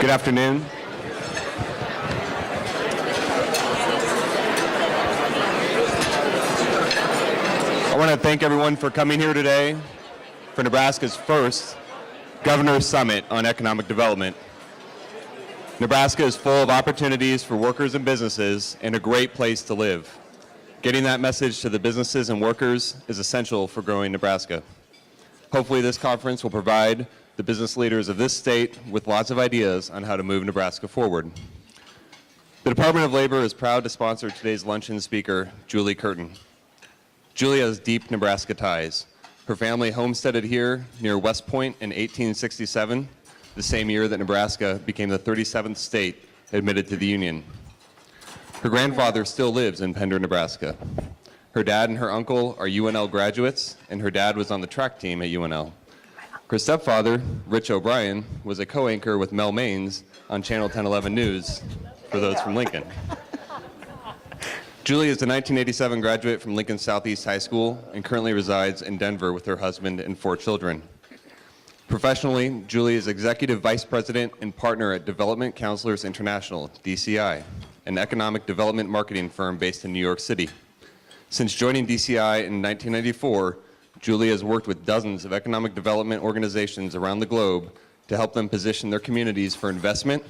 Good afternoon. I want to thank everyone for coming here today for Nebraska's first Governor's Summit on Economic Development. Nebraska is full of opportunities for workers and businesses and a great place to live. Getting that message to the businesses and workers is essential for growing Nebraska. Hopefully this conference will provide the business leaders of this state with lots of ideas on how to move Nebraska forward. The Department of Labor is proud to sponsor today's luncheon speaker, Julie Curtin. Julie has deep Nebraska ties. Her family homesteaded here near West Point in 1867, the same year that Nebraska became the 37th state admitted to the Union. Her grandfather still lives in Pender, Nebraska. Her dad and her uncle are UNL graduates, and her dad was on the track team at UNL. Her stepfather, Rich O'Brien, was a co-anchor with Mel Maines on Channel 1011 News, for those from Lincoln. Julie is a 1987 graduate from Lincoln Southeast High School and currently resides in Denver with her husband and 4 children. Professionally, Julie is Executive Vice President and Partner at Development Counselors International, DCI, an economic development marketing firm based in New York City. Since joining DCI in 1994, Julie has worked with dozens of economic development organizations around the globe to help them position their communities for investment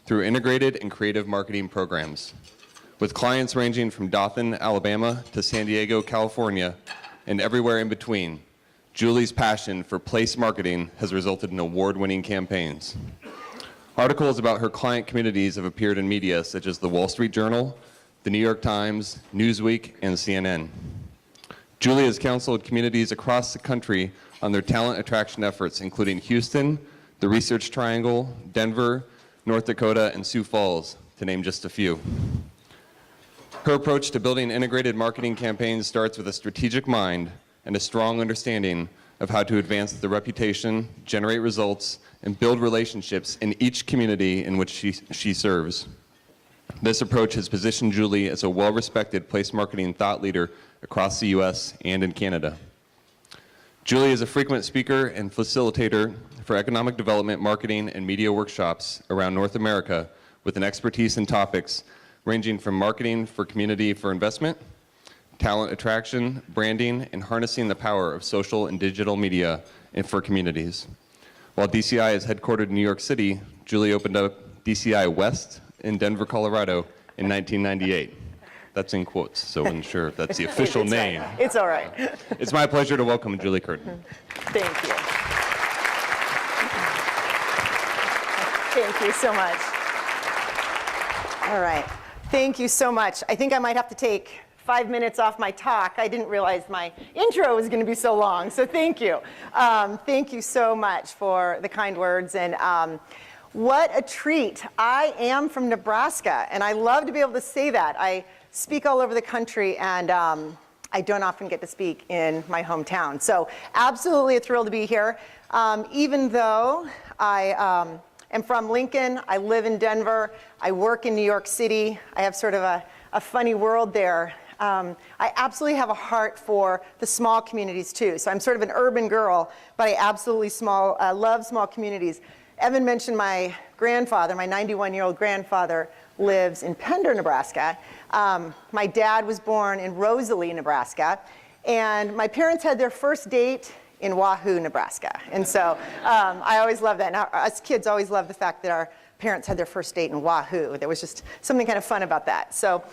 through integrated and creative marketing programs. With clients ranging from Dothan, Alabama to San Diego, California, and everywhere in between, Julie's passion for place marketing has resulted in award-winning campaigns. Articles about her client communities have appeared in media such as the Wall Street Journal, the New York Times, Newsweek, and CNN. Julie has counseled communities across the country on their talent attraction efforts, including Houston, the Research Triangle, Denver, North Dakota, and Sioux Falls, to name just a few. Her approach to building integrated marketing campaigns starts with a strategic mind and a strong understanding of how to advance the reputation, generate results, and build relationships in each community in which she serves. This approach has positioned Julie as a well-respected place marketing thought leader across the U.S. and in Canada. Julie is a frequent speaker and facilitator for economic development, marketing, and media workshops around North America with an expertise in topics ranging from marketing for community for investment, talent attraction, branding, and harnessing the power of social and digital media and for communities. While DCI is headquartered in New York City, Julie opened up DCI West in Denver, Colorado in 1998. That's in quotes, so I'm sure if that's the official name. Right. It's all right. It's my pleasure to welcome Julie Curtin. Thank you. Thank you so much. All right. Thank you so much. I think I might have to take 5 minutes off my talk. I didn't realize my intro was going to be so long, so thank you. Thank you so much for the kind words. And what a treat. I am from Nebraska, and I love to be able to say that. I speak all over the country, and I don't often get to speak in my hometown. So absolutely a thrill to be here. Even though I am from Lincoln, I live in Denver, I work in New York City, I have sort of a funny world there. I absolutely have a heart for the small communities too. So I'm sort of an urban girl, but I absolutely love small communities. Evan mentioned my grandfather, my 91-year-old grandfather lives in Pender, Nebraska. My dad was born in Rosalie, Nebraska, and my parents had their first date in Wahoo, Nebraska. And so I always love that. Now, us kids always love the fact that our parents had their first date in Wahoo. There was just something kind of fun about that. So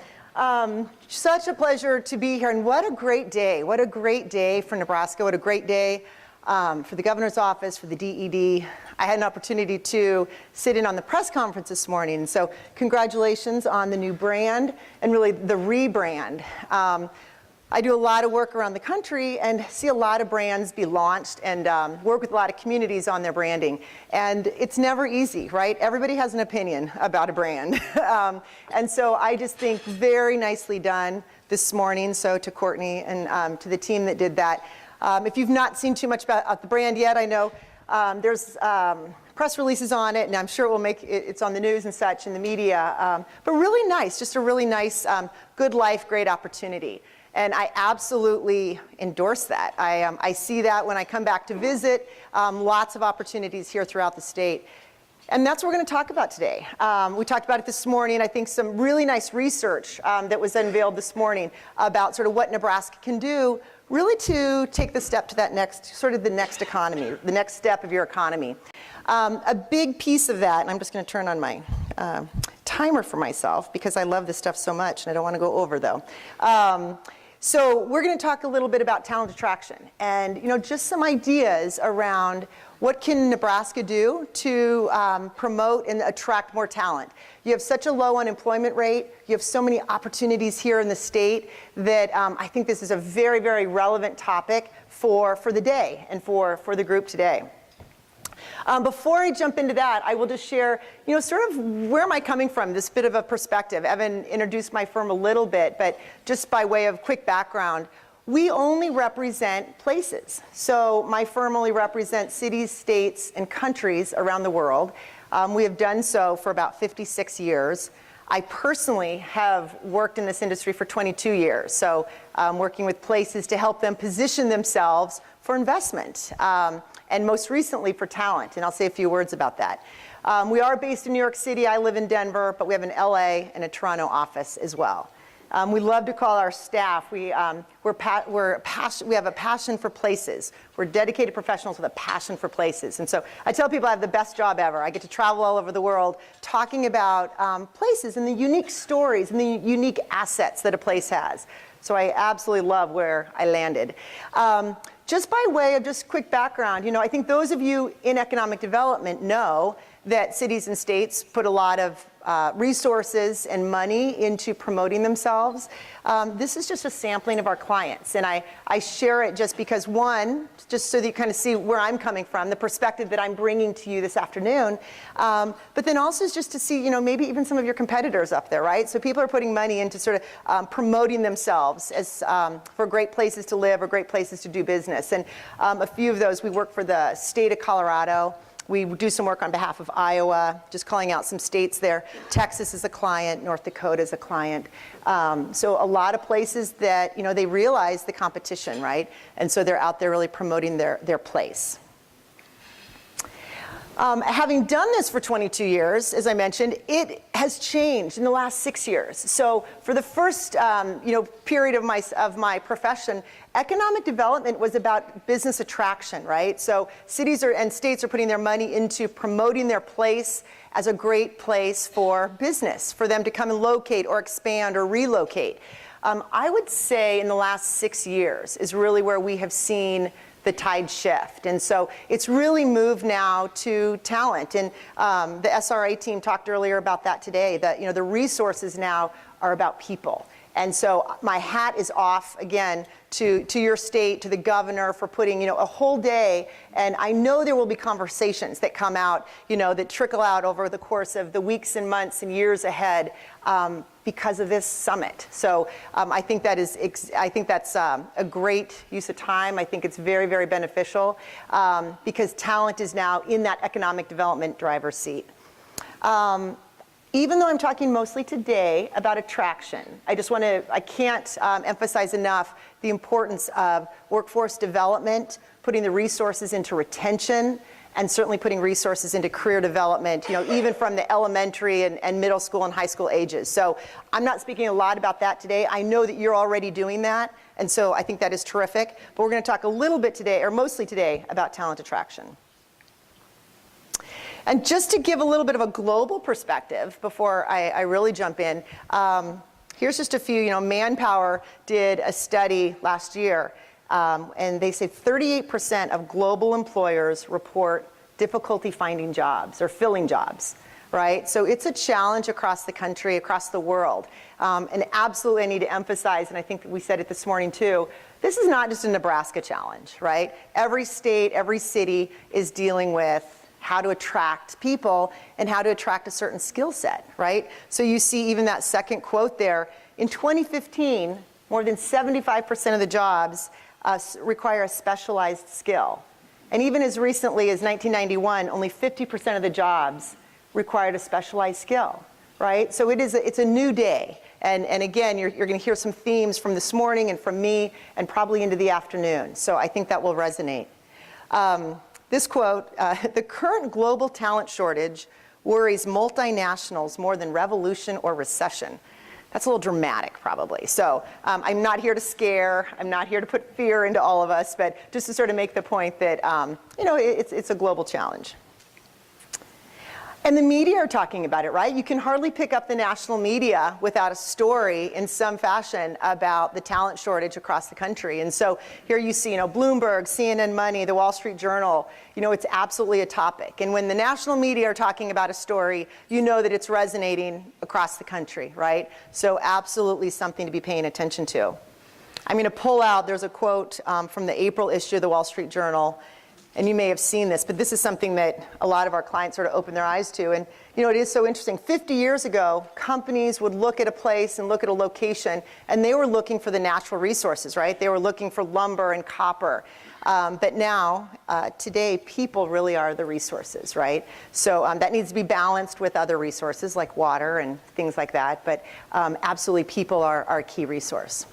such a pleasure to be here, and what a great day. What a great day for Nebraska. What a great day for the governor's office, for the DED. I had an opportunity to sit in on the press conference this morning. So congratulations on the new brand and really the rebrand. I do a lot of work around the country and see a lot of brands be launched and work with a lot of communities on their branding. And it's never easy, right? Everybody has an opinion about a brand. And so I just think very nicely done this morning. So to Courtney and to the team that did that. If you've not seen too much about the brand yet, I know there's press releases on it, and I'm sure it will make it's on the news and such in the media. But really nice, just a really nice, good life, great opportunity. And I absolutely endorse that. I see that when I come back to visit, lots of opportunities here throughout the state. And that's what we're going to talk about today. We talked about it this morning. I think some really nice research that was unveiled this morning about sort of what Nebraska can do really to take the step to that next, sort of the next economy, the next step of your economy. A big piece of that, and I'm just going to turn on my timer for myself because I love this stuff so much and I don't want to go over though. So we're going to talk a little bit about talent attraction and, you know, just some ideas around what can Nebraska do to promote and attract more talent. You have such a low unemployment rate. You have so many opportunities here in the state that I think this is a very, very relevant topic for the day and for the group today. Before I jump into that, I will just share, you know, sort of where am I coming from, this bit of a perspective. Evan introduced my firm a little bit, but just by way of quick background, we only represent places. So my firm only represents cities, states, and countries around the world. We have done so for about 56 years. I personally have worked in this industry for 22 years, so working with places to help them position themselves for investment, and most recently for talent, and I'll say a few words about that. We are based in New York City. I live in Denver, but we have an LA and a Toronto office as well. We love to call our staff, we have a passion for places. We're dedicated professionals with a passion for places. And so I tell people I have the best job ever. I get to travel all over the world talking about places and the unique stories and the unique assets that a place has. So I absolutely love where I landed. Just by way of just quick background, you know, I think those of you in economic development know that cities and states put a lot of resources and money into promoting themselves. This is just a sampling of our clients, and I share it just because, one, just so that you kind of see where I'm coming from, the perspective that I'm bringing to you this afternoon, but then also is just to see, you know, maybe even some of your competitors up there, right? So people are putting money into sort of promoting themselves as for great places to live or great places to do business, and a few of those, we work for the state of Colorado. We do some work on behalf of Iowa, just calling out some states there. Texas is a client, North Dakota is a client. So a lot of places that, you know, they realize the competition, right? And so they're out there really promoting their place. Having done this for 22 years, as I mentioned, it has changed in the last 6 years. So for the first period of my profession, economic development was about business attraction, right? So cities and states are putting their money into promoting their place as a great place for business, for them to come and locate or expand or relocate. I would say in the last 6 years is really where we have seen the tide shift. And so it's really moved now to talent. And the SRA team talked earlier about that today, that, you know, the resources now are about people. And so my hat is off again to your state, to the governor for putting, you know, a whole day. And I know there will be conversations that come out, you know, that trickle out over the course of the weeks and months and years ahead because of this summit. So I think that's a great use of time. I think it's very, very beneficial because talent is now in that economic development driver's seat. Even though I'm talking mostly today about attraction, I can't emphasize enough the importance of workforce development, putting the resources into retention, and certainly putting resources into career development, you know, even from the elementary and middle school and high school ages. So I'm not speaking a lot about that today. I know that you're already doing that, and so I think that is terrific. But we're going to talk a little bit today, or mostly today, about talent attraction. And just to give a little bit of a global perspective before I really jump in, here's just a few. You know, Manpower did a study last year, and they say 38% of global employers report difficulty finding jobs or filling jobs, right? So it's a challenge across the country, across the world. And absolutely I need to emphasize, and I think we said it this morning too, this is not just a Nebraska challenge, right? Every state, every city is dealing with how to attract people and how to attract a certain skill set, right? So you see even that second quote there. In 2015, more than 75% of the jobs require a specialized skill. And even as recently as 1991, only 50% of the jobs required a specialized skill, right? So it's a new day. And again, you're going to hear some themes from this morning and from me and probably into the afternoon. So I think that will resonate. this quote, the current global talent shortage worries multinationals more than revolution or recession. That's a little dramatic, probably. So I'm not here to scare. I'm not here to put fear into all of us, but just to sort of make the point that it's a global challenge. And the media are talking about it, right? You can hardly pick up the national media without a story in some fashion about the talent shortage across the country. And so here you see, Bloomberg, CNN Money, the Wall Street Journal, it's absolutely a topic. And when the national media are talking about a story, you know that it's resonating across the country, right? So absolutely something to be paying attention to. I'm going to pull out, there's a quote from the April issue of the Wall Street Journal. And you may have seen this, but this is something that a lot of our clients sort of open their eyes to. And it is so interesting. 50 years ago, companies would look at a place and look at a location, and they were looking for the natural resources, right? They were looking for lumber and copper. But now, today, people really are the resources, right? So that needs to be balanced with other resources like water and things like that. But absolutely, people are our key resource.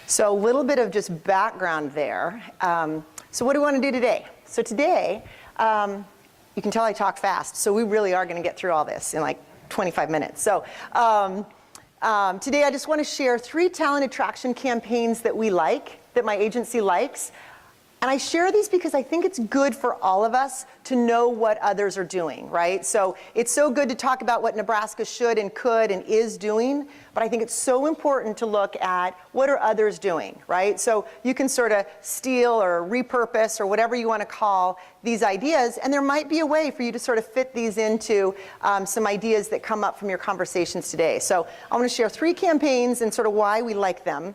So a little bit of just background there. So what do we want to do today? So today, you can tell I talk fast, so we really are going to get through all this in like 25 minutes. So today I just want to share 3 talent attraction campaigns that we like, that my agency likes. And I share these because I think it's good for all of us to know what others are doing, right? So it's so good to talk about what Nebraska should and could and is doing, but I think it's so important to look at what are others doing, right? So you can sort of steal or repurpose or whatever you want to call these ideas, and there might be a way for you to sort of fit these into some ideas that come up from your conversations today. So I want to share 3 campaigns and sort of why we like them.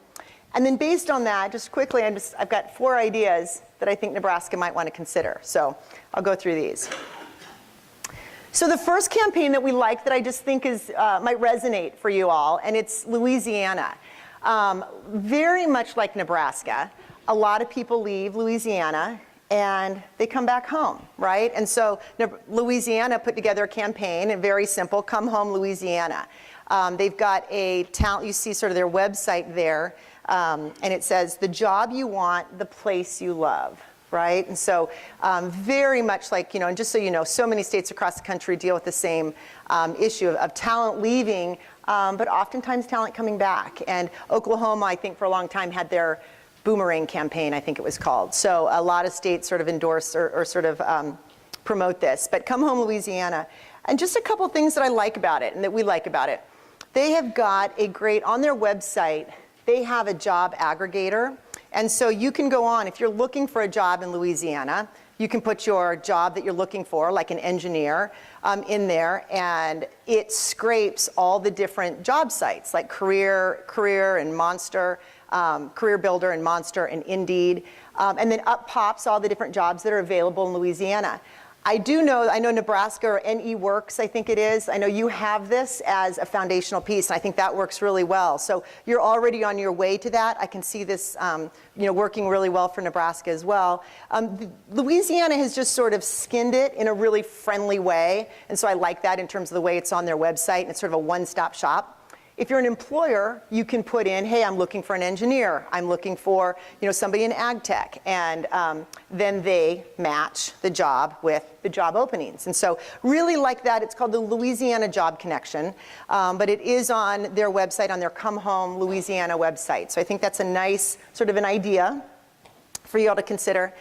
And then based on that, just quickly, I've got 4 ideas that I think Nebraska might want to consider. So I'll go through these. So the first campaign that we like that I just think might resonate for you all, and it's Louisiana. Very much like Nebraska, a lot of people leave Louisiana and they come back home, right? And so Louisiana put together a campaign, and very simple, Come Home Louisiana. They've got a talent, you see sort of their website there, and it says, the job you want, the place you love, right? And so very much like, and just so you know, so many states across the country deal with the same issue of talent leaving, but oftentimes talent coming back. And Oklahoma, I think for a long time, had their boomerang campaign, I think it was called. So a lot of states sort of endorse or sort of promote this. But Come Home Louisiana. And just a couple things that I like about it and that we like about it. They have got a great, on their website, they have a job aggregator. And so you can go on, if you're looking for a job in Louisiana, you can put your job that you're looking for, like an engineer, in there, and it scrapes all the different job sites, like Career and Monster, Career Builder and Monster and Indeed, and then up pops all the different jobs that are available in Louisiana. I know Nebraska, or NE Works, I think it is. I know you have this as a foundational piece, and I think that works really well. So you're already on your way to that. I can see this working really well for Nebraska as well. Louisiana has just sort of skinned it in a really friendly way, and so I like that in terms of the way it's on their website, and it's sort of a one-stop shop. If you're an employer, you can put in, hey, I'm looking for an engineer. I'm looking for somebody in ag tech. And then they match the job with the job openings. And so really like that. It's called the Louisiana Job Connection. But it is on their website, on their Come Home Louisiana website. So I think that's a nice sort of an idea for you all to consider.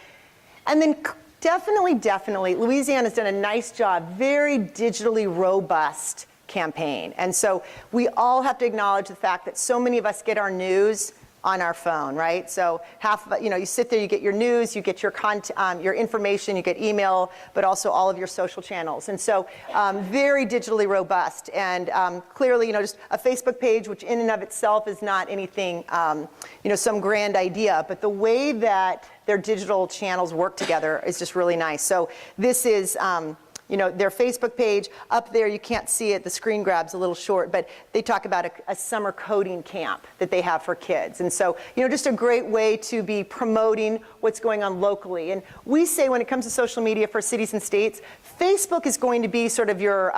And then definitely, Louisiana's done a nice job, very digitally robust campaign. And so we all have to acknowledge the fact that so many of us get our news on our phone, right? So you sit there, you get your news, you get your content, your information, you get email, but also all of your social channels. And so very digitally robust. And clearly, just a Facebook page, which in and of itself is not anything, some grand idea, but the way that their digital channels work together is just really nice. So this is their Facebook page. Up there, you can't see it, the screen grab's a little short, but they talk about a summer coding camp that they have for kids. And so, just a great way to be promoting what's going on locally. And we say when it comes to social media for cities and states, Facebook is going to be sort of your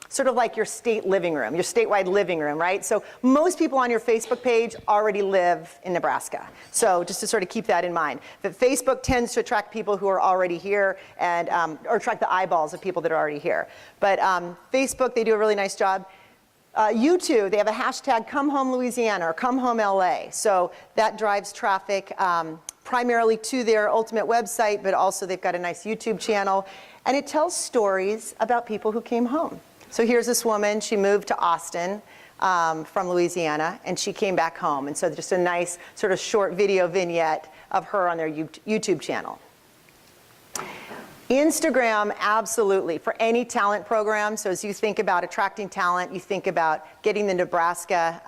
sort of like your state living room, your statewide living room, right? So most people on your Facebook page already live in Nebraska. So just to sort of keep that in mind, that Facebook tends to attract people who are already here and, or attract the eyeballs of people that are already here. But Facebook, they do a really nice job. YouTube, they have a hashtag Come Home Louisiana or Come Home LA. So that drives traffic primarily to their ultimate website, but also they've got a nice YouTube channel. And it tells stories about people who came home. So here's this woman, she moved to Austin from Louisiana, and she came back home. And so just a nice sort of short video vignette of her on their YouTube channel. Instagram, absolutely, for any talent program. So as you think about attracting talent, you think about getting the Nebraska,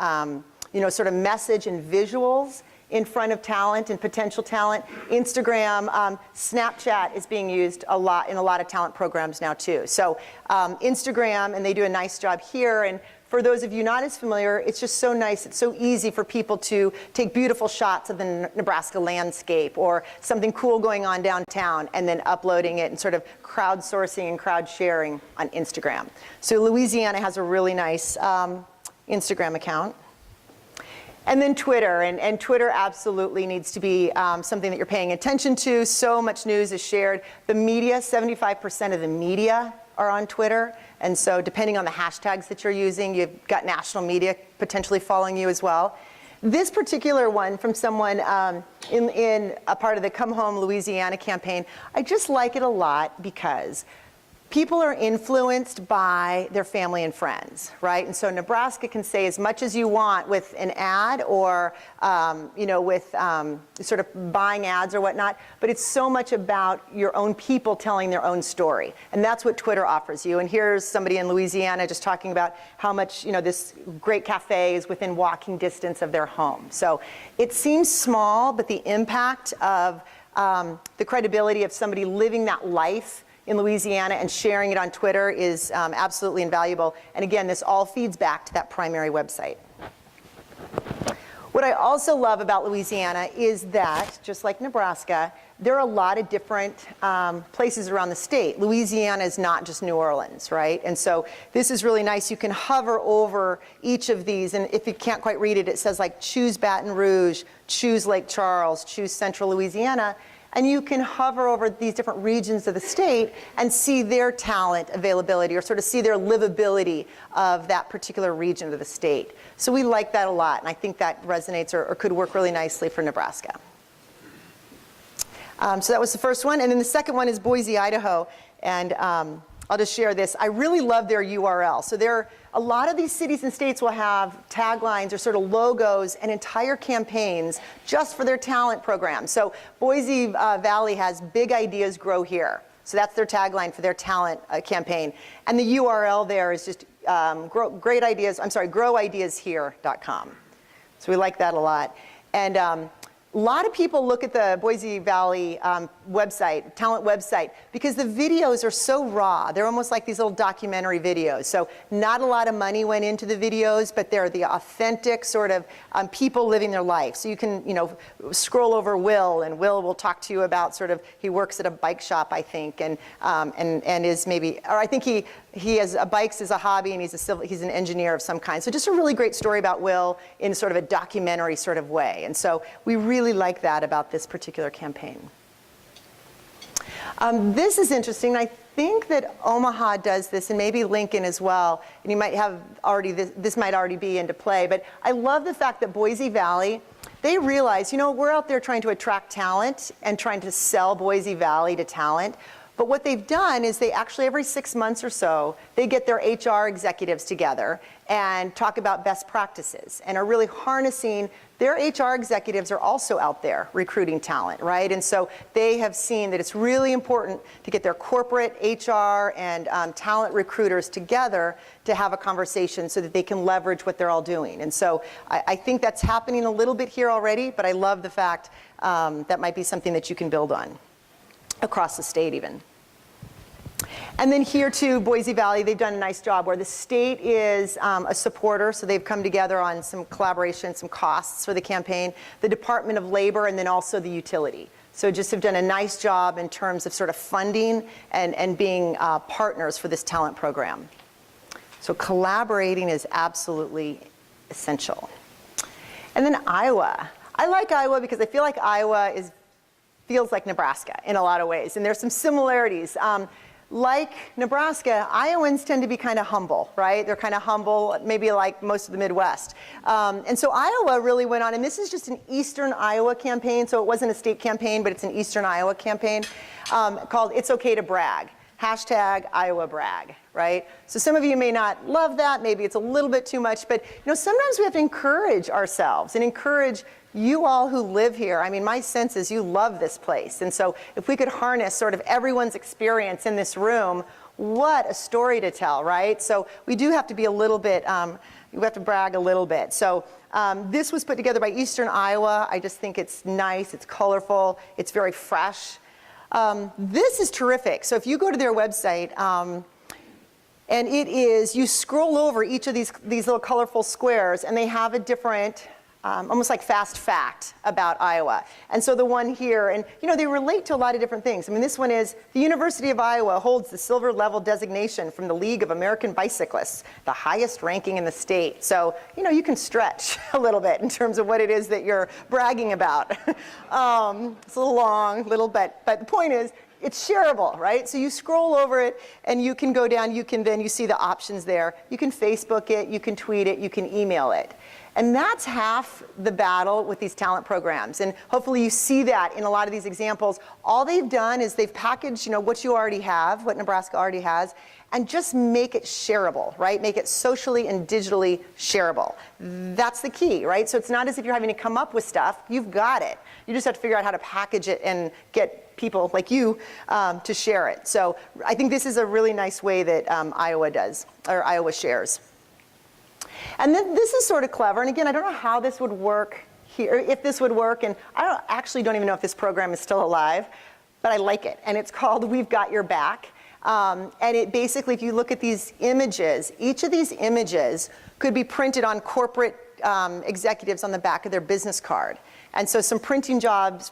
sort of message and visuals in front of talent and potential talent. Instagram, Snapchat is being used a lot in a lot of talent programs now too. So Instagram, and they do a nice job here. And for those of you not as familiar, it's just so nice. It's so easy for people to take beautiful shots of the Nebraska landscape or something cool going on downtown and then uploading it and sort of crowdsourcing and crowd sharing on Instagram. So Louisiana has a really nice Instagram account. And then Twitter, and Twitter absolutely needs to be something that you're paying attention to. So much news is shared. The media, 75% of the media are on Twitter. And so depending on the hashtags that you're using, you've got national media potentially following you as well. This particular one from someone in a part of the Come Home Louisiana campaign, I just like it a lot because people are influenced by their family and friends, right? And so Nebraska can say as much as you want with an ad or, with sort of buying ads or whatnot, but it's so much about your own people telling their own story. And that's what Twitter offers you. And here's somebody in Louisiana just talking about how much, this great cafe is within walking distance of their home. So it seems small, but the impact of the credibility of somebody living that life in Louisiana and sharing it on Twitter is absolutely invaluable. And again, this all feeds back to that primary website. What I also love about Louisiana is that, just like Nebraska, there are a lot of different places around the state. Louisiana is not just New Orleans, right? And so this is really nice. You can hover over each of these, and if you can't quite read it, it says like choose Baton Rouge, choose Lake Charles, choose Central Louisiana. And you can hover over these different regions of the state and see their talent availability or sort of see their livability of that particular region of the state. So we like that a lot, and I think that resonates or could work really nicely for Nebraska. So that was the first one. And then the second one is Boise, Idaho. And I'll just share this. I really love their URL. So a lot of these cities and states will have taglines or sort of logos and entire campaigns just for their talent program. So Boise Valley has big ideas grow here. So that's their tagline for their talent campaign. And the URL there is just growideashere.com. So we like that a lot. And a lot of people look at the Boise Valley website, talent website, because the videos are so raw. They're almost like these little documentary videos. So not a lot of money went into the videos, but they're the authentic sort of people living their life. So you can, scroll over Will, and Will will talk to you about sort of, he works at a bike shop, I think, and is maybe, or I think he has bikes as a hobby, and he's an engineer of some kind. So just a really great story about Will in sort of a documentary sort of way. And so we really like that about this particular campaign. This is interesting. I think that Omaha does this, and maybe Lincoln as well. And you might have already, this might already be into play. But I love the fact that Boise Valley, they realize, we're out there trying to attract talent and trying to sell Boise Valley to talent. But what they've done is they actually, every 6 months or so, they get their HR executives together and talk about best practices and are really harnessing. Their HR executives are also out there recruiting talent, right? And so they have seen that it's really important to get their corporate HR and talent recruiters together to have a conversation so that they can leverage what they're all doing. And so I think that's happening a little bit here already, but I love the fact that might be something that you can build on across the state even. And then here too, Boise Valley, they've done a nice job where the state is a supporter, so they've come together on some collaboration, some costs for the campaign, the Department of Labor, and then also the utility. So just have done a nice job in terms of sort of funding and being partners for this talent program. So collaborating is absolutely essential. And then Iowa. I like Iowa because I feel like Iowa feels like Nebraska in a lot of ways, and there's some similarities. Like Nebraska, Iowans tend to be kind of humble, right? They're kind of humble, maybe like most of the Midwest. And so Iowa really went on, and this is just an Eastern Iowa campaign, so it wasn't a state campaign, but it's an Eastern Iowa campaign called It's Okay to Brag. Hashtag Iowa Brag, right? So some of you may not love that, maybe it's a little bit too much, but sometimes we have to encourage ourselves and encourage you all who live here. I mean, my sense is you love this place. And so if we could harness sort of everyone's experience in this room, what a story to tell, right? So we do have to be a little bit, we have to brag a little bit. So this was put together by Eastern Iowa. I just think it's nice, it's colorful, it's very fresh. This is terrific. So if you go to their website, and it is, you scroll over each of these little colorful squares, and they have a different, almost like fast fact about Iowa. And so the one here, and they relate to a lot of different things. I mean, this one is, the University of Iowa holds the silver level designation from the League of American Bicyclists, the highest ranking in the state. So, you can stretch a little bit in terms of what it is that you're bragging about. It's a little long, but the point is, it's shareable, right? So you scroll over it and you can go down, you see the options there. You can Facebook it, you can tweet it, you can email it. And that's half the battle with these talent programs. And hopefully you see that in a lot of these examples. All they've done is they've packaged, what you already have, what Nebraska already has, and just make it shareable, right? Make it socially and digitally shareable. That's the key, right? So it's not as if you're having to come up with stuff. You've got it. You just have to figure out how to package it and get people like you to share it. So I think this is a really nice way that Iowa does, or Iowa shares. And then this is sort of clever. And again, I don't know how this would work here, if this would work. And I actually don't even know if this program is still alive, but I like it. And it's called We've Got Your Back. And it basically, if you look at these images, each of these images could be printed on corporate executives on the back of their business card. And so some printing shops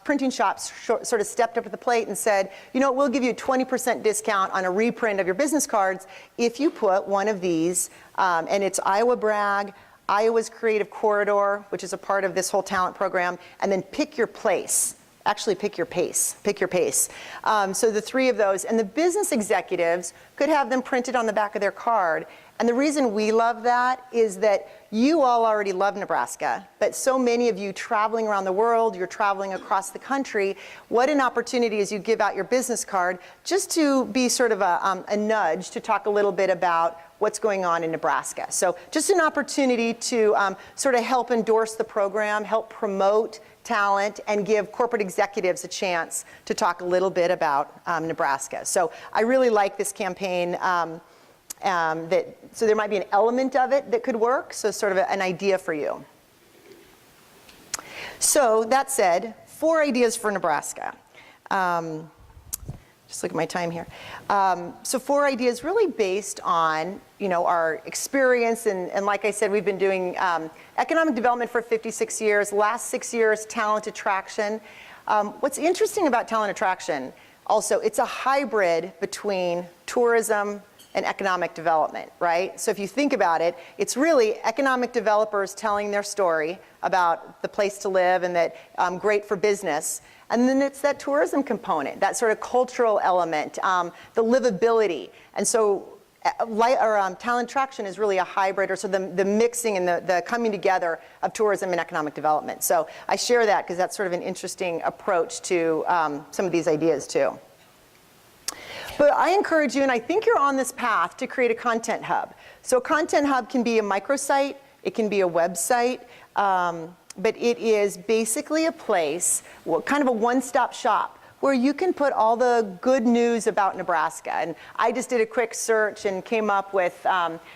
sort of stepped up to the plate and said, we'll give you a 20% discount on a reprint of your business cards if you put one of these, and it's Iowa Brag, Iowa's Creative Corridor, which is a part of this whole talent program, and then pick your place. Actually, pick your pace. So the three of those, and the business executives could have them printed on the back of their card. And the reason we love that is that you all already love Nebraska, but so many of you traveling around the world, you're traveling across the country, what an opportunity as you give out your business card just to be sort of a nudge to talk a little bit about what's going on in Nebraska. So just an opportunity to sort of help endorse the program, help promote talent, and give corporate executives a chance to talk a little bit about Nebraska. So I really like this campaign. So there might be an element of it that could work, so sort of an idea for you. So that said, 4 ideas for Nebraska. Just look at my time here. So 4 ideas really based on our experience, and like I said, we've been doing economic development for 56 years, last 6 years, talent attraction. What's interesting about talent attraction, also, it's a hybrid between tourism and economic development, right? So if you think about it, it's really economic developers telling their story about the place to live and that great for business. And then it's that tourism component, that sort of cultural element, the livability. And so talent attraction is really a hybrid, or so the mixing and the coming together of tourism and economic development. So I share that because that's sort of an interesting approach to some of these ideas too. But I encourage you, and I think you're on this path, to create a content hub. So a content hub can be a microsite, it can be a website, but it is basically a place, kind of a one-stop shop, where you can put all the good news about Nebraska. And I just did a quick search and came up with,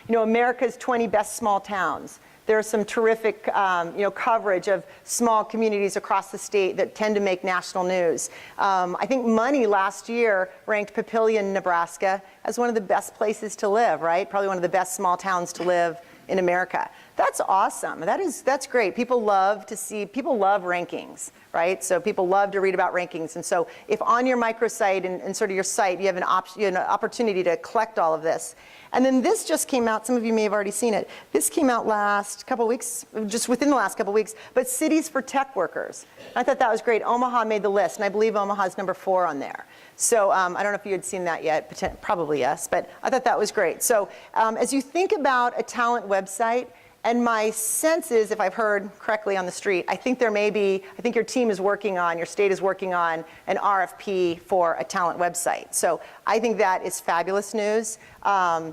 America's 20 best small towns. There's some terrific, coverage of small communities across the state that tend to make national news. I think Money last year ranked Papillion, Nebraska, as one of the best places to live, right? Probably one of the best small towns to live in America. That's awesome. That's great. People love rankings, right? So people love to read about rankings. And so if on your microsite and sort of your site, you have an opportunity to collect all of this. And then this just came out, some of you may have already seen it. This came out last couple weeks, just within the last couple weeks, but cities for tech workers. I thought that was great. Omaha made the list, and I believe Omaha's number 4 on there. So I don't know if you had seen that yet, probably yes, but I thought that was great. So as you think about a talent website, and my sense is, if I've heard correctly on the street, I think your team is working on, your state is working on an RFP for a talent website. So I think that is fabulous news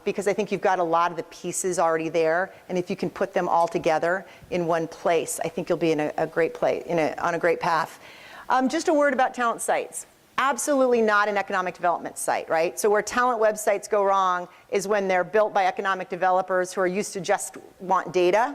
because I think you've got a lot of the pieces already there. And if you can put them all together in one place, I think you'll be in a great place, on a great path. Just a word about talent sites. Absolutely not an economic development site, right? So where talent websites go wrong is when they're built by economic developers who are used to just want data.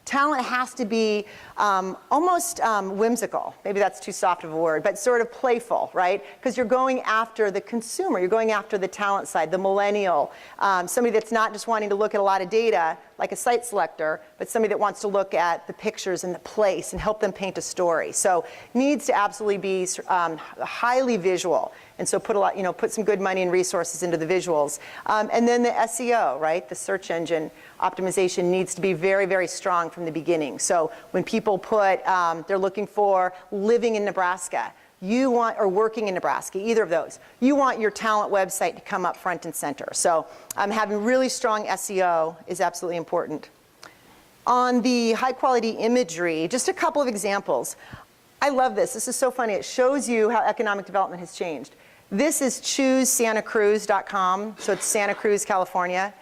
Talent has to be almost whimsical. Maybe that's too soft of a word, but sort of playful, right? Because you're going after the consumer. You're going after the talent side, the millennial, somebody that's not just wanting to look at a lot of data, like a site selector, but somebody that wants to look at the pictures and the place and help them paint a story. So needs to absolutely be highly visual. And so put some good money and resources into the visuals. And then the SEO, right? The search engine optimization needs to be very, very strong from the beginning. So when people they're looking for living in Nebraska, or working in Nebraska, either of those, you want your talent website to come up front and center. So having really strong SEO is absolutely important. On the high quality imagery, just a couple of examples. I love this. This is so funny. It shows you how economic development has changed. This is choosesantacruz.com, so it's Santa Cruz, California.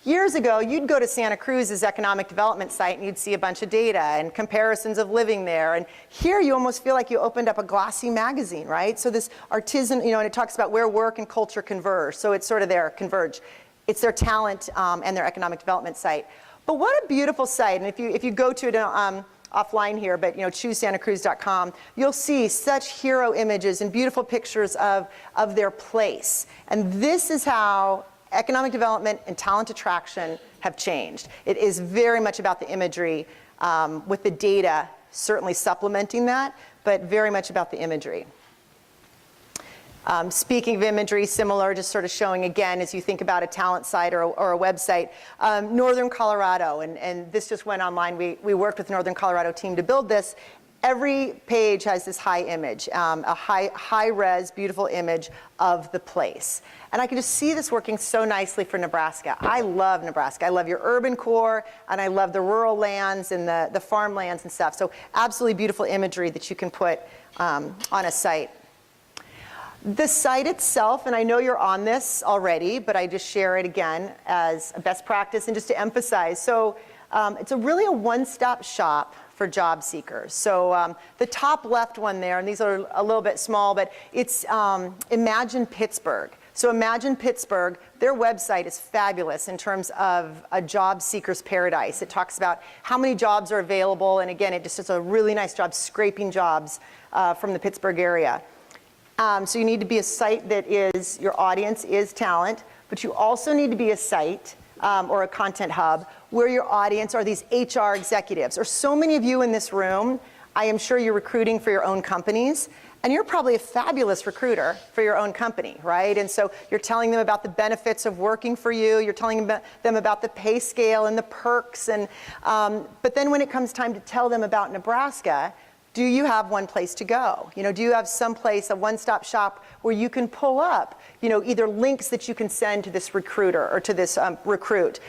Years ago, you'd go to Santa Cruz's economic development site and you'd see a bunch of data and comparisons of living there. And here you almost feel like you opened up a glossy magazine, right? So this artisan, and it talks about where work and culture converge. So it's sort of converge. It's their talent and their economic development site. But what a beautiful site. And if you go to it offline here, but choosesantacruz.com, you'll see such hero images and beautiful pictures of their place. And this is how economic development and talent attraction have changed. It is very much about the imagery, with the data certainly supplementing that, but very much about the imagery. Speaking of imagery, similar, just sort of showing again as you think about a talent site or a website, Northern Colorado, and this just went online. We worked with Northern Colorado team to build this. Every page has this high image, a high-res, beautiful image of the place. And I can just see this working so nicely for Nebraska. I love Nebraska. I love your urban core, and I love the rural lands and the farmlands and stuff. So absolutely beautiful imagery that you can put on a site. The site itself, and I know you're on this already, but I just share it again as a best practice and just to emphasize. So it's really a one-stop shop for job seekers. So the top left one there, and these are a little bit small, but it's Imagine Pittsburgh. So Imagine Pittsburgh, their website is fabulous in terms of a job seeker's paradise. It talks about how many jobs are available, and again, it just does a really nice job scraping jobs from the Pittsburgh area. So you need to be a site that your audience is talent, but you also need to be a site or a content hub where your audience are these HR executives. Or so many of you in this room, I am sure you're recruiting for your own companies, and you're probably a fabulous recruiter for your own company, right? And so you're telling them about the benefits of working for you, you're telling them about the pay scale and the perks, and but then when it comes time to tell them about Nebraska, do you have one place to go? Do you have some place, a one-stop shop where you can pull up, either links that you can send to this recruiter or to this recruit?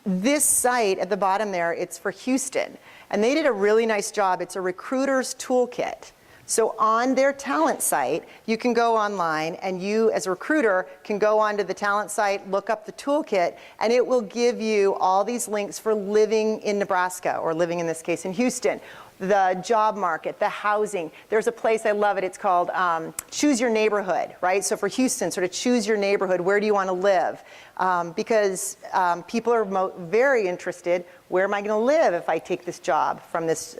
This site at the bottom there, it's for Houston, and they did a really nice job. It's a recruiter's toolkit. So on their talent site, you can go online, and you as a recruiter can go onto the talent site, look up the toolkit, and it will give you all these links for living in Nebraska, or living in this case in Houston. The job market, the housing. There's a place, I love it, it's called Choose Your Neighborhood, right? So for Houston, sort of choose your neighborhood, where do you want to live? Because people are very interested, where am I going to live if I take this job from this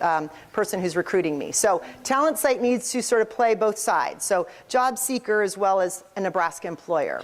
person who's recruiting me? So talent site needs to sort of play both sides. So job seeker as well as a Nebraska employer.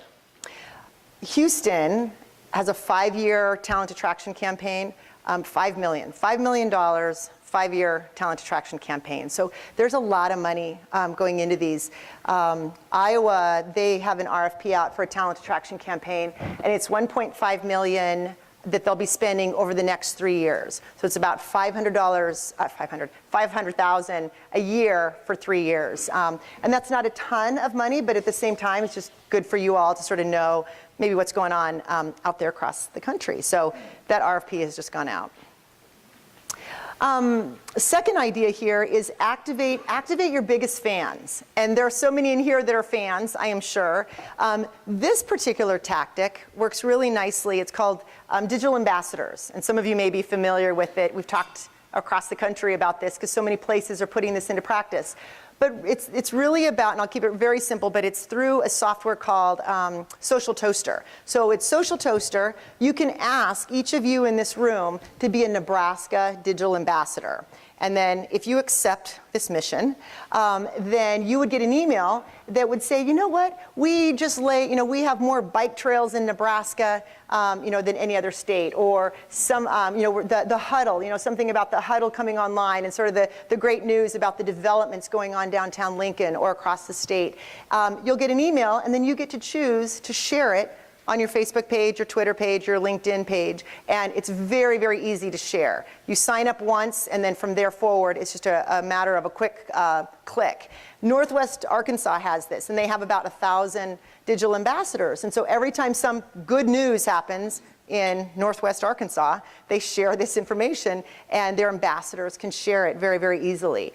Houston has a 5-year talent attraction campaign. $5 million. $5 million, 5-year talent attraction campaign. So there's a lot of money going into these. Iowa, they have an RFP out for a talent attraction campaign, and it's $1.5 million that they'll be spending over the next 3 years. So it's about $500,000 a year for 3 years. And that's not a ton of money, but at the same time, it's just good for you all to sort of know maybe what's going on out there across the country. So that RFP has just gone out. Second idea here is activate your biggest fans. And there are so many in here that are fans, I am sure. This particular tactic works really nicely. It's called digital ambassadors. And some of you may be familiar with it. We've talked across the country about this because so many places are putting this into practice. But it's really about, and I'll keep it very simple, but it's through a software called Social Toaster. So it's Social Toaster. You can ask each of you in this room to be a Nebraska digital ambassador. And then if you accept this mission, then you would get an email that would say, you know what, we just we have more bike trails in Nebraska, than any other state, or some, the huddle, something about the huddle coming online and sort of the great news about the developments going on downtown Lincoln or across the state. You'll get an email, and then you get to choose to share it on your Facebook page, your Twitter page, your LinkedIn page, and it's very, very easy to share. You sign up once, and then from there forward, it's just a matter of a quick click. Northwest Arkansas has this, and they have about 1,000 digital ambassadors. And so every time some good news happens in Northwest Arkansas, they share this information, and their ambassadors can share it very, very easily.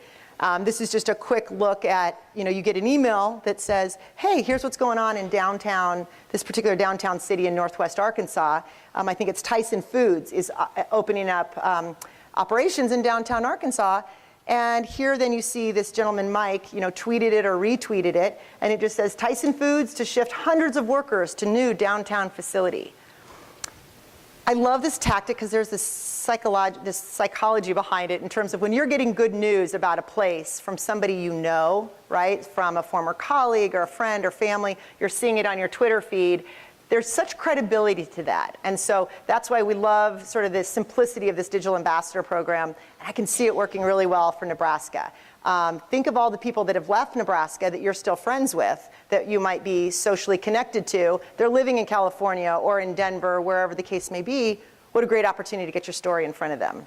This is just a quick look at, you get an email that says, hey, here's what's going on in downtown, this particular downtown city in Northwest Arkansas. I think it's Tyson Foods is opening up operations in downtown Arkansas. And here then you see this gentleman, Mike, tweeted it or retweeted it. And it just says, Tyson Foods to shift hundreds of workers to new downtown facility. I love this tactic because there's this psychology behind it in terms of when you're getting good news about a place from somebody you know, right, from a former colleague or a friend or family, you're seeing it on your Twitter feed, there's such credibility to that. And so that's why we love sort of the simplicity of this digital ambassador program. And I can see it working really well for Nebraska. Think of all the people that have left Nebraska that you're still friends with, that you might be socially connected to. They're living in California or in Denver, wherever the case may be. What a great opportunity to get your story in front of them.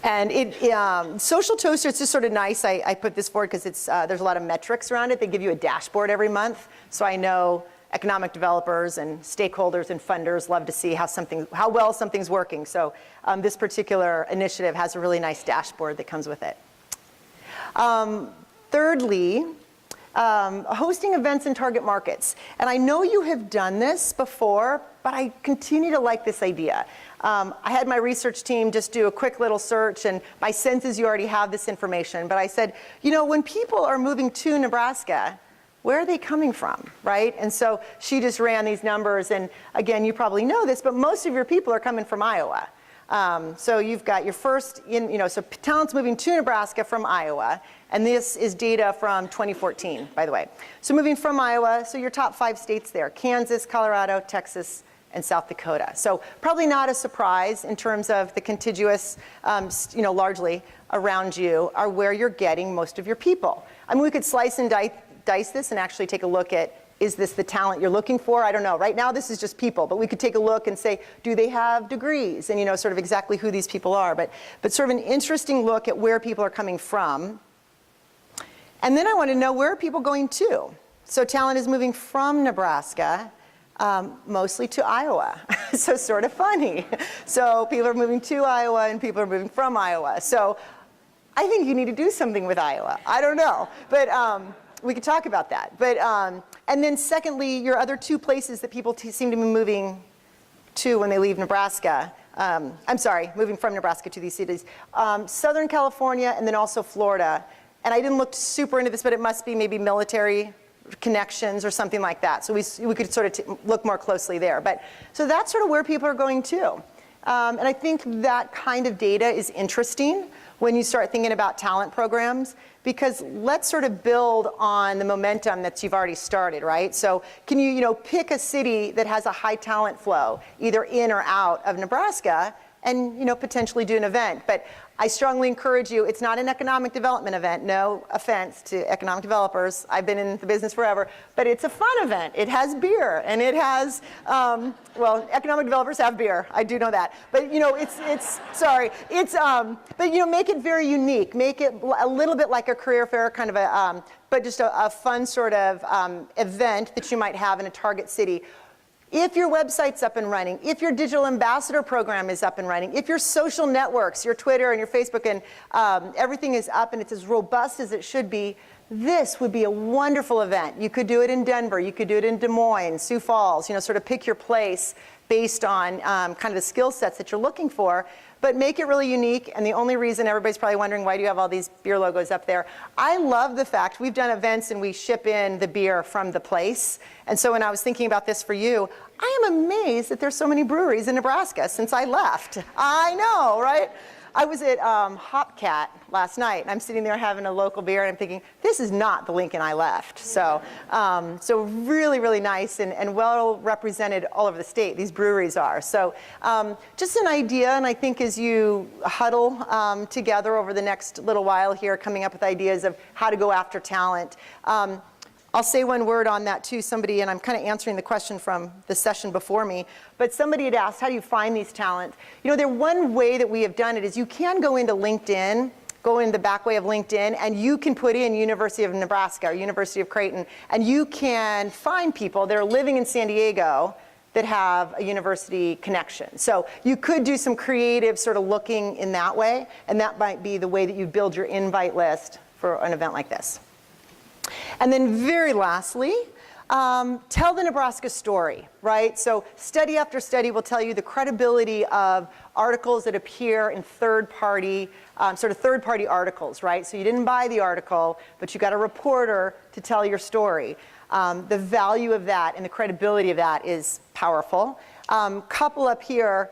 And Social Toaster, it's just sort of nice. I put this forward because there's a lot of metrics around it. They give you a dashboard every month. So I know economic developers and stakeholders and funders love to see how well something's working. So this particular initiative has a really nice dashboard that comes with it. Thirdly, hosting events in target markets. And I know you have done this before, but I continue to like this idea. I had my research team just do a quick little search, and my sense is you already have this information. But I said, when people are moving to Nebraska, where are they coming from, right? And so she just ran these numbers, and again, you probably know this, but most of your people are coming from Iowa. So you've got your first, so talent's moving to Nebraska from Iowa, and this is data from 2014, by the way. So moving from Iowa, so your top 5 states there, Kansas, Colorado, Texas, and South Dakota. So probably not a surprise in terms of the contiguous, largely around you are where you're getting most of your people. I mean, we could slice and dice this and actually take a look at, is this the talent you're looking for? I don't know. Right now, this is just people. But we could take a look and say, do they have degrees? And, sort of exactly who these people are. But sort of an interesting look at where people are coming from. And then I want to know, where are people going to? So talent is moving from Nebraska, mostly to Iowa. So sort of funny. So people are moving to Iowa, and people are moving from Iowa. So I think you need to do something with Iowa. I don't know. But we could talk about that. But and then secondly, your other 2 places that people seem to be moving to when they leave Nebraska. Moving from Nebraska to these cities. Southern California and then also Florida. And I didn't look super into this, but it must be maybe military connections or something like that. So we could sort of look more closely there. But so that's sort of where people are going to. And I think that kind of data is interesting. when you start thinking about talent programs, because let's sort of build on the momentum that you've already started, right? So can you, pick a city that has a high talent flow, either in or out of Nebraska, and potentially do an event. But I strongly encourage you, it's not an economic development event, no offense to economic developers, I've been in the business forever, but it's a fun event. It has beer, and it has, well, economic developers have beer, I do know that. But but make it very unique, make it a little bit like a career fair, kind of but just a fun sort of event that you might have in a target city. If your website's up and running, if your digital ambassador program is up and running, if your social networks, your Twitter and your Facebook and everything is up and it's as robust as it should be, this would be a wonderful event. You could do it in Denver, you could do it in Des Moines, Sioux Falls, sort of pick your place based on kind of the skill sets that you're looking for, but make it really unique. And the only reason everybody's probably wondering, why do you have all these beer logos up there? I love the fact we've done events and we ship in the beer from the place. And so when I was thinking about this for you, I am amazed that there's so many breweries in Nebraska since I left. I know, right? I was at Hopcat last night, and I'm sitting there having a local beer, and I'm thinking, this is not the Lincoln I left. So, so really, really nice and well represented all over the state, these breweries are. So just an idea, and I think as you huddle together over the next little while here, coming up with ideas of how to go after talent, I'll say one word on that too. Somebody, and I'm kind of answering the question from the session before me, but somebody had asked, how do you find these talents? One way that we have done it is you can go into LinkedIn, go in the back way of LinkedIn, and you can put in University of Nebraska or University of Creighton, and you can find people that are living in San Diego that have a university connection. So you could do some creative sort of looking in that way, and that might be the way that you build your invite list for an event like this. And then very lastly, tell the Nebraska story, right? So study after study will tell you the credibility of articles that appear in third-party articles, right? So you didn't buy the article, but you got a reporter to tell your story. The value of that and the credibility of that is powerful. Couple up here,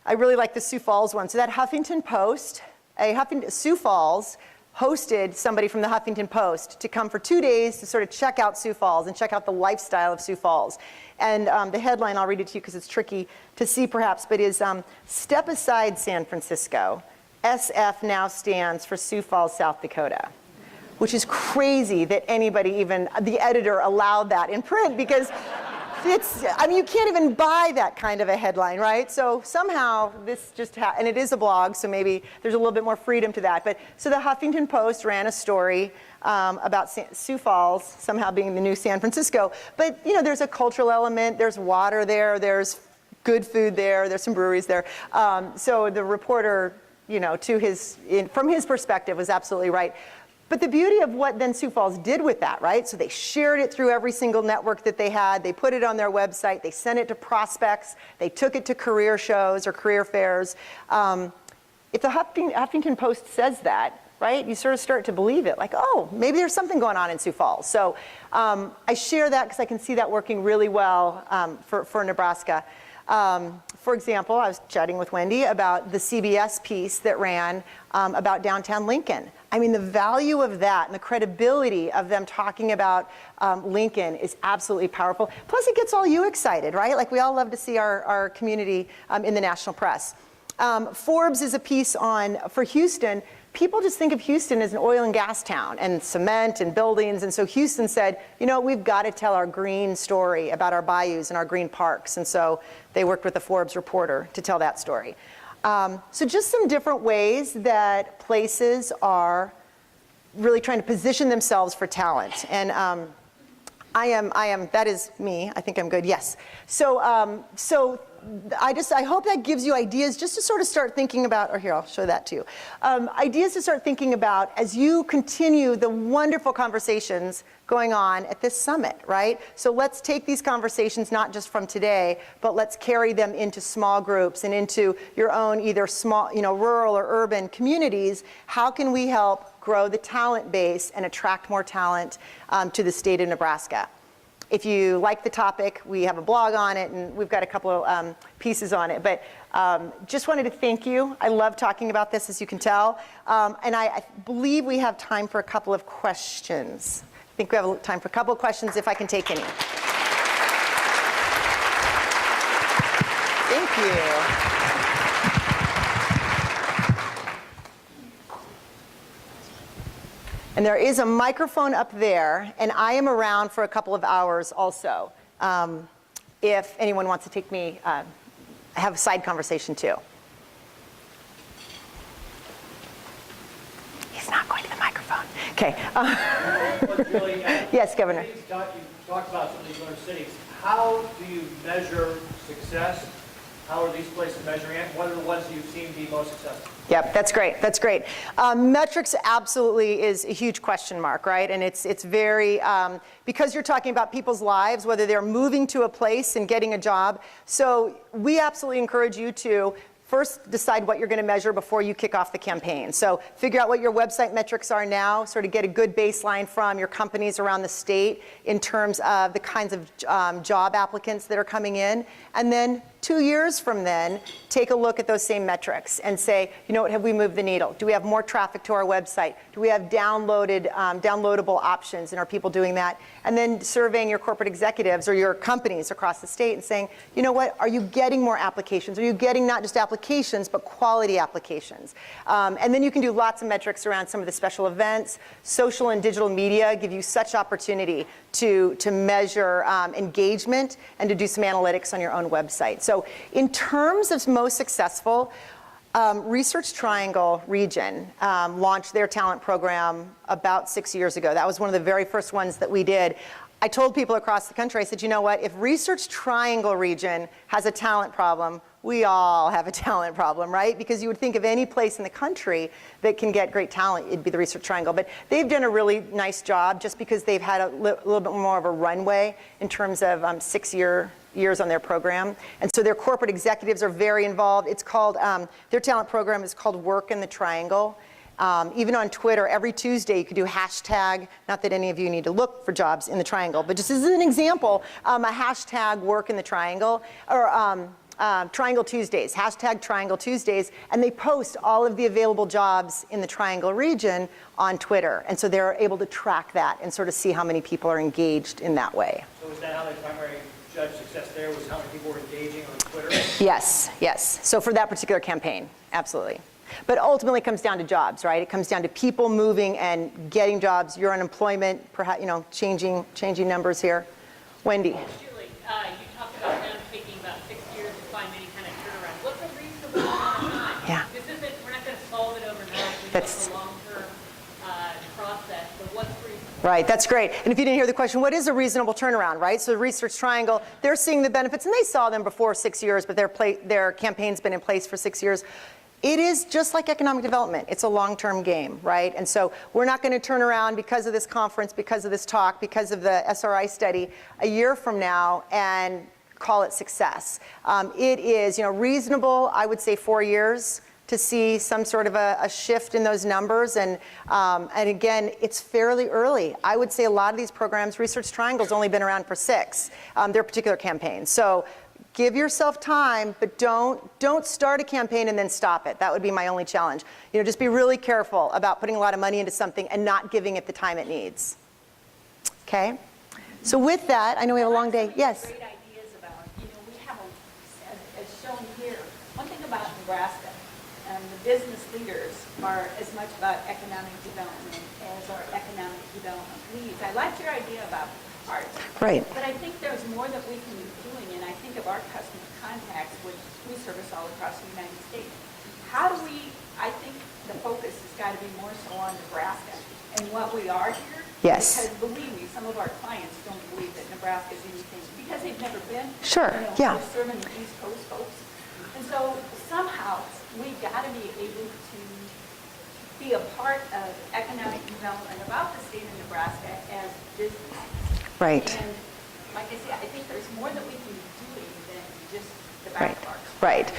I really like the Sioux Falls one. So that Huffington Post, Sioux Falls, hosted somebody from the Huffington Post to come for 2 days to sort of check out Sioux Falls and check out the lifestyle of Sioux Falls. And the headline, I'll read it to you because it's tricky to see perhaps, but is Step Aside San Francisco. SF now stands for Sioux Falls, South Dakota, which is crazy that anybody, even the editor, allowed that in print because you can't even buy that kind of a headline, right? So somehow this just and it is a blog, so maybe there's a little bit more freedom to that. But so the Huffington Post ran a story about Sioux Falls somehow being the new San Francisco. But there's a cultural element, there's water there, there's good food there, there's some breweries there. So the reporter, from his perspective, was absolutely right. But the beauty of what then Sioux Falls did with that, right? So they shared it through every single network that they had. They put it on their website. They sent it to prospects. They took it to career shows or career fairs. If the Huffington Post says that, right, you sort of start to believe it. Like, oh, maybe there's something going on in Sioux Falls. So I share that because I can see that working really well for Nebraska. For example, I was chatting with Wendy about the CBS piece that ran about downtown Lincoln. I mean, the value of that and the credibility of them talking about Lincoln is absolutely powerful. Plus, it gets all you excited, right? Like, we all love to see our community in the national press. Forbes is a piece for Houston. People just think of Houston as an oil and gas town and cement and buildings. And so Houston said, we've got to tell our green story about our bayous and our green parks. And so they worked with a Forbes reporter to tell that story. So just some different ways that places are really trying to position themselves for talent. And that is me. I think I'm good. Yes. So I hope that gives you ideas just to sort of start thinking about, or here, I'll show that to you. Ideas to start thinking about as you continue the wonderful conversations going on at this summit, right? So let's take these conversations not just from today, but let's carry them into small groups and into your own either small, rural or urban communities. How can we help grow the talent base and attract more talent to the state of Nebraska? if you like the topic, we have a blog on it, and we've got a couple of pieces on it. But just wanted to thank you. I love talking about this, as you can tell. And I believe we have time for a couple of questions. I think we have time for a couple of questions, if I can take any. Thank you. And there is a microphone up there, and I am around for a couple of hours also. If anyone wants to take me, have a side conversation too. He's not going to the microphone. Okay. Yes, Governor. You talked about some of these inner cities. How do you measure success? How are these places measuring it? What are the ones you've seen be most successful? Yep, that's great. That's great. Metrics absolutely is a huge question mark, right? And it's very, because you're talking about people's lives, whether they're moving to a place and getting a job. So we absolutely encourage you to first decide what you're going to measure before you kick off the campaign. So figure out what your website metrics are now, sort of get a good baseline from your companies around the state in terms of the kinds of job applicants that are coming in. And then 2 years from then, take a look at those same metrics and say, you know what, have we moved the needle? Do we have more traffic to our website? Do we have downloadable options, and are people doing that? And then surveying your corporate executives or your companies across the state and saying, you know what, are you getting more applications? Are you getting not just applications, but quality applications? And then you can do lots of metrics around some of the special events. Social and digital media give you such opportunity to measure engagement and to do some analytics on your own website. So in terms of most successful, Research Triangle region launched their talent program about 6 years ago. That was one of the very first ones that we did. I told people across the country, I said, you know what, if Research Triangle region has a talent problem, we all have a talent problem, right? Because you would think of any place in the country that can get great talent, it'd be the Research Triangle. But they've done a really nice job just because they've had a little bit more of a runway in terms of 6 years on their program. And so their corporate executives are very involved. It's called, their talent program is called Work in the Triangle. Even on Twitter, every Tuesday you could do hashtag, not that any of you need to look for jobs in the triangle, but just as an example, a hashtag Work in the Triangle, or Triangle Tuesdays, hashtag Triangle Tuesdays, and they post all of the available jobs in the Triangle region on Twitter. And so they're able to track that and sort of see how many people are engaged in that way. So is that how they primary judge success there, was how many people were engaging on Twitter? Yes, yes. So for that particular campaign, absolutely. But ultimately it comes down to jobs, right? It comes down to people moving and getting jobs, your unemployment, perhaps, you know, changing numbers here. Wendy. Julie, you talked about them taking about 6 years to find any kind of turnaround. What's a reasonable amount of time? Yeah. This isn't, we're not going to solve it overnight. It's a long-term process, but what's reasonable? Right, that's great. And if you didn't hear the question, what is a reasonable turnaround, right? So the Research Triangle, they're seeing the benefits, and they saw them before 6 years, but their campaign's been in place for 6 years. It is just like economic development. It's a long-term game, right? And so we're not going to turn around because of this conference, because of this talk, because of the SRI study a year from now and call it success. It is, you know, reasonable, I would say 4 years to see some sort of a shift in those numbers. And again, it's fairly early. I would say a lot of these programs, Research Triangle's only been around for 6, their particular campaign. So give yourself time, but don't start a campaign and then stop it. That would be my only challenge. You know, just be really careful about putting a lot of money into something and not giving it the time it needs. Okay? So with that, I know we have a long day. Yes? Great ideas about, you know, we have, as shown here, one thing about Nebraska, the business leaders are as much about economic development as our economic development leads. I liked your idea about art. Right. But I think there's more that we can be doing, and I think of our customer contacts, which we service all across the United States. How do we, I think the focus has got to be more so on Nebraska and what we are here. Yes. Because believe me, some of our clients don't believe that Nebraska is anything, because they've never been. Sure, You know, yeah. we're serving the East Coast folks. And so somehow we've got to be able to be a part of economic development about the state of Nebraska as business. Right. And like I said, I think there's more that we can be doing than just the Right. back part. Right.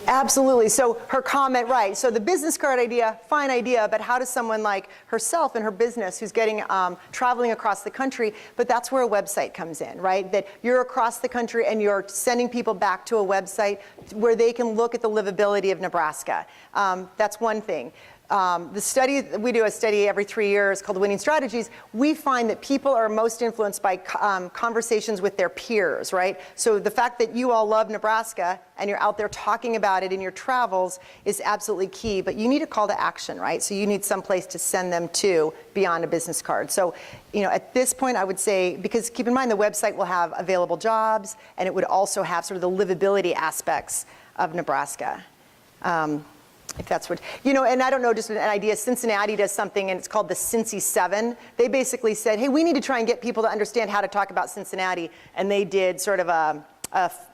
Absolutely. So her comment, right. So the business card idea, fine idea, but how does someone like herself and her business who's getting traveling across the country, but that's where a website comes in, right? That you're across the country and you're sending people back to a website where they can look at the livability of Nebraska. That's one thing. The study, we do a study every 3 years called Winning Strategies. We find that people are most influenced by conversations with their peers, right? So the fact that you all love Nebraska and you're out there talking about it in your travels is absolutely key, but you need a call to action, right? So you need some place to send them to beyond a business card. So, you know, at this point I would say, because keep in mind the website will have available jobs and it would also have sort of the livability aspects of Nebraska. If that's what, you know, and I don't know, just an idea, Cincinnati does something and it's called the Cincy 7. They basically said, hey, we need to try and get people to understand how to talk about Cincinnati. And they did sort of a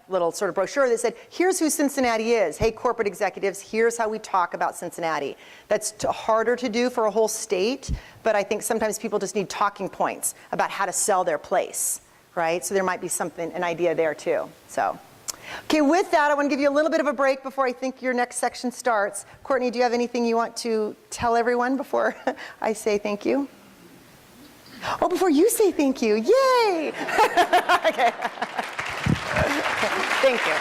little sort of brochure that said, here's who Cincinnati is. Hey, corporate executives, here's how we talk about Cincinnati. That's harder to do for a whole state, but I think sometimes people just need talking points about how to sell their place, right? So there might be something, an idea there too, so. Okay, with that, I want to give you a little bit of a break before I think your next section starts. Courtney, do you have anything you want to tell everyone before I say thank you? Oh, before you say thank you, yay! Okay. Thank you.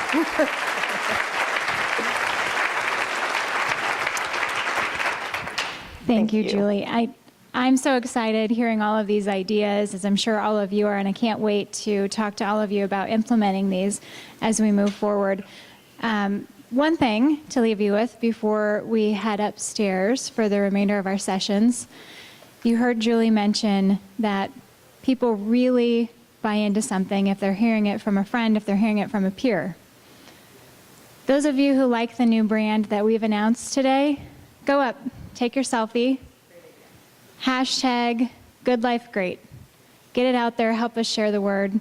Thank you, Julie. I'm so excited hearing all of these ideas, as I'm sure all of you are, and I can't wait to talk to all of you about implementing these as we move forward. One thing to leave you with before we head upstairs for the remainder of our sessions, you heard Julie mention that people really buy into something if they're hearing it from a friend, if they're hearing it from a peer. Those of you who like the new brand that we've announced today, go up, take your selfie, hashtag Good Life Great. Get it out there, help us share the word,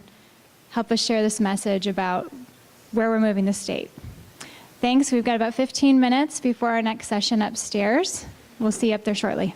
help us share this message about where we're moving the state. Thanks, we've got about 15 minutes before our next session upstairs. We'll see you up there shortly.